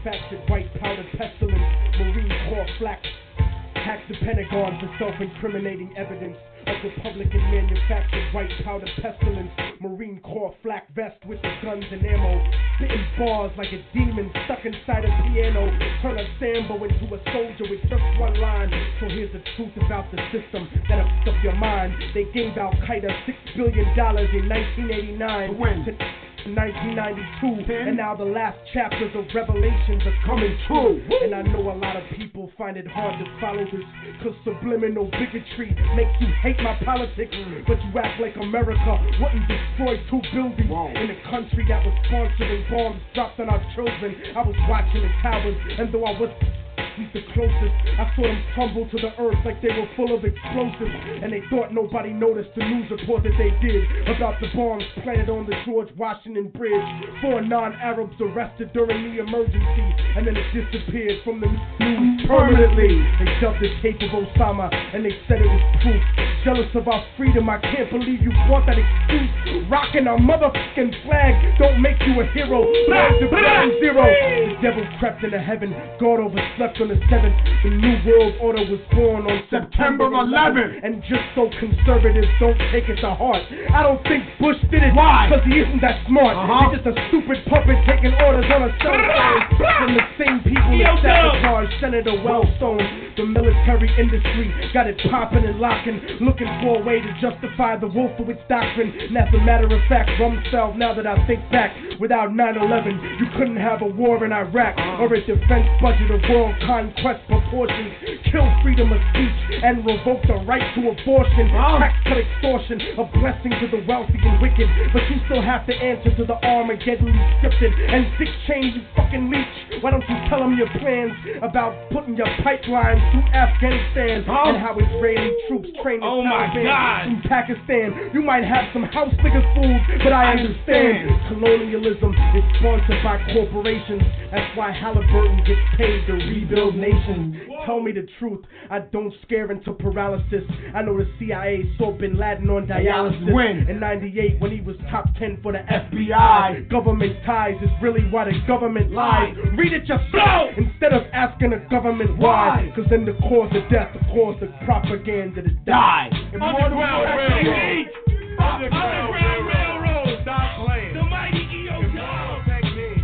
manufactured white powder pestilence, Marine Corps flak. Hacked the Pentagon for self-incriminating evidence of Republican manufactured white powder pestilence, Marine Corps flak vest with the guns and ammo, spitting bars like a demon stuck inside a piano, turn a Sambo into a soldier with just one line. So here's the truth about the system that fucked up your mind. They gave Al-Qaeda $6 billion in 1989. When? 1992, and now the last chapters of Revelations are coming true. And I know a lot of people find it hard to follow this, cause subliminal bigotry makes you hate my politics. But you act like America wouldn't destroy 2 buildings in a country that was sponsoring bombs dropped on our children. I was watching the towers, and though I was the closest, I saw them crumble to the earth like they were full of explosives, and they thought nobody noticed the news report that they did about the bombs planted on the George Washington Bridge. 4 non-Arabs arrested during the emergency, and then it disappeared from the news permanently. They dubbed the tape of Osama, and they said it was proof. Jealous of our freedom, I can't believe you brought that excuse. Rocking our motherfucking flag don't make you a hero. Back to ground zero. The devil crept into heaven, God overslept on the 7th. The new world order was born on September 11th. And just so conservatives don't take it to heart, I don't think Bush did it. Why? Because he isn't that smart. He's just a stupid puppet taking orders on a cell phone from the same people that sabotaged Senator Wellstone. The military industry got it popping and locking, looking for a way to justify the Wolfowitz doctrine. And as a matter of fact, Rumsfeld, now that I think back, without 9/11, you couldn't have a war in Iraq or a defense budget of world conquest proportions, kill freedom of speech and revoke the right to abortion, tax cut extortion, a blessing to the wealthy and wicked, but you still have to answer to the Armageddon you scripted. And Dick Cheney, you fucking leech, why don't you tell them your plans about putting your pipelines through Afghanistan and how Israeli troops train the Taliban in Pakistan? You might have some house niggas fools, but I understand colonialism is sponsored by corporations. That's why Halliburton gets paid to rebuild nations. Tell me the truth, I don't scare into paralysis. I know the CIA saw Bin Laden on dialysis in 98 when he was top 10 for the FBI. Government ties is really why the government lies. Read it yourself instead of asking the government why. Cause then the cause of death, the cause of propaganda to die. Underground Railroad. Underground Railroad. Stop playing. The mighty EO technique.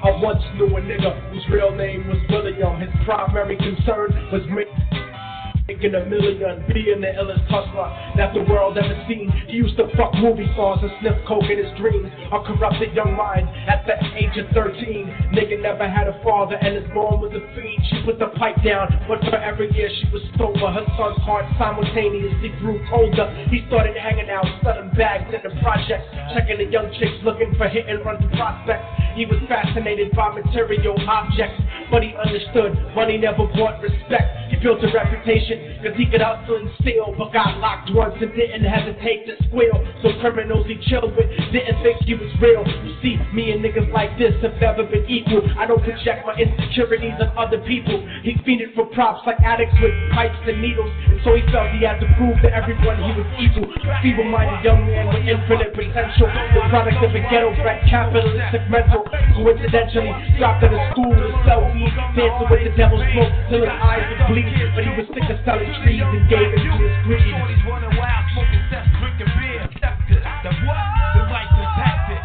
I once knew a nigga whose real name was William. His primary concern was making $1 million, being the illest hustler that the world ever seen. He used to fuck movie stars and sniff coke in his dreams. A corrupted young mind at the age of 13. Nigga never had a father and his mom was a fiend. She put the pipe down, but for every year she was sober. Her son's heart simultaneously grew colder. He started hanging out, studying bags in the projects, checking the young chicks looking for hit and run prospects. He was fascinated by material objects, but he understood money never brought respect. He built a reputation cause he could hustle and steal, but got locked once and didn't hesitate to squeal. So criminals he chilled with didn't think he was real. You see, me and niggas like this have never been equal. I don't project my insecurities on other people. He feeded for props like addicts with pipes and needles, and so he felt he had to prove to everyone he was equal. A feeble-minded young man with infinite potential, the product of a ghetto-bred capitalistic mental. Coincidentally, dropped out of school to sell weed, dancing with the devil's smoke till his eyes would bleed. But he was sick of selling trees and gave it to his greed. Shorties running wild, smoking cess, drinking beer. The what? The life impacted.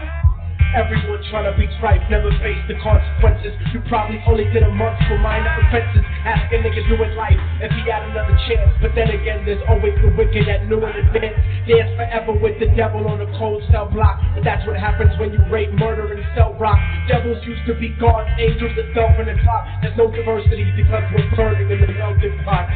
Everyone trying to be tripe, never face the consequences. You probably only did a month for minor offenses. Ask a nigga doing life if he had another chance. But then again, there's always the wicked that knew in advance. Dance forever with the devil on a cold cell block. But that's what happens when you rape, murder, and sell rock. Devils used to be gods, angels that fell from the top. There's no diversity because we're burning in the melting pot.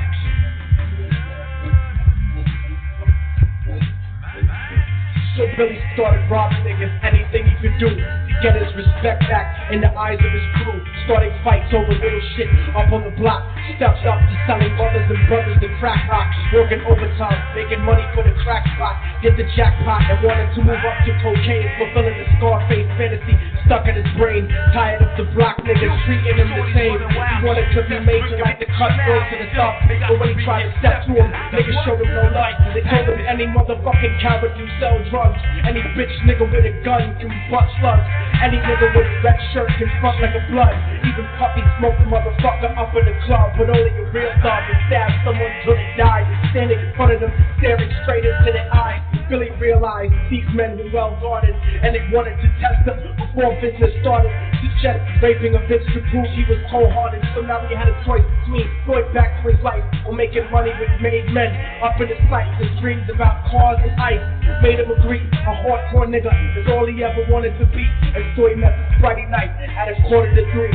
So Billy started robbing niggas, anything he could do to get his respect back in the eyes of his crew. Starting fights over little shit up on the block. Steps up to selling mothers and brothers to crack rock. Working overtime, making money for the crack spot. Hit the jackpot and wanted to move up to cocaine, fulfilling the Scarface fantasy. Stuck in his brain. Tired of the block niggas treating him the same. He wanted to be major like the cutthroat to the top. But when he tried to step to him, niggas showed him no love. They told him any motherfucking coward can sell drugs. Any bitch nigga with a gun can butt slugs. Any nigga with a red shirt can front like a blood. Even puppies smoke a motherfucker up in the club. But only a real thug would stab someone till they died. Standing in front of them, staring straight into their eyes. Billy realized these men were well guarded, and they wanted to test him before business started. Suggest raping a bitch to prove he was cold-hearted. So now he had a choice between going back to his life or making money with made men. Up in his sights, his dreams about cars and ice made him agree. A hardcore nigga is all he ever wanted to be. And so he met this Friday night at 2:45.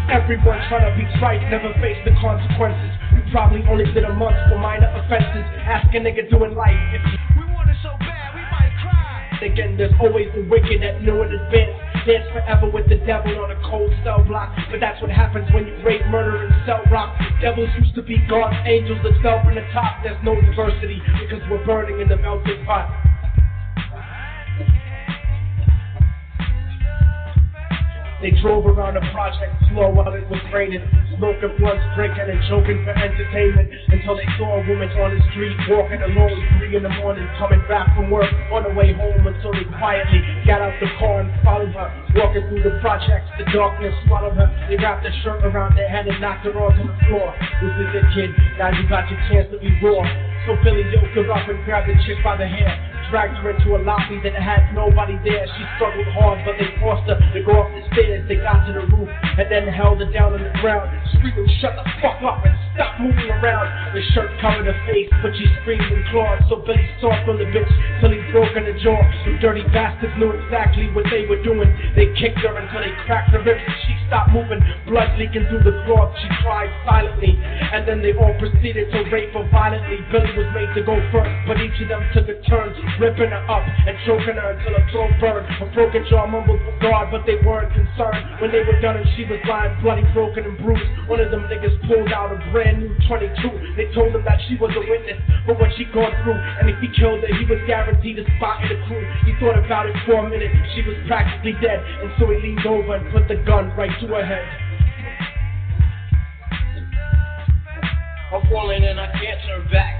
Everyone trying to be right never face the consequences. You probably only did a month for minor offenses. Ask a nigga doing life if We want it so bad, we might cry. again, there's always the wicked that knew in advance. Dance forever with the devil on a cold cell block. But that's what happens when you rape, murder, and sell rock. Devils used to be God's angels that fell from the top. There's no diversity because we're burning in the melting pot. They drove around the project slow while it was raining, smoking blunts, drinking and joking for entertainment, until they saw a woman on the street walking alone 3 in the morning, coming back from work on the way home, until they quietly got out the car and followed her. Walking through the projects, the darkness swallowed her. They wrapped her shirt around their head and knocked her onto the floor. This is it, kid, now you got your chance to be raw. So Billy yoked her up and grabbed the chick by the hair, dragged her into a lobby that had nobody there. She struggled hard, but they forced her to go up the stairs. They got to the roof and then held her down on the ground, screaming, "Shut the fuck up and stop moving around." The shirt covered her face, but she screamed and clawed. So Billy stomped on the bitch till he broke in the jaw. The dirty bastards knew exactly what they were doing. They kicked her until they cracked her ribs and she stopped moving, blood leaking through the cloth. She cried silently, and then they all proceeded to rape her violently. Billy was made to go first, but each of them took a turn, ripping her up and choking her until her throat burned. A broken jaw mumbled for God, but they weren't concerned. When they were done and she was lying bloody, broken and bruised, one of them niggas pulled out a brand new 22. They told him that she was a witness for what she'd gone through, and if he killed her, he was guaranteed a spot in the crew. He thought about it for a minute, she was practically dead, and so he leaned over and put the gun right to her head. I'm falling and I can't turn back.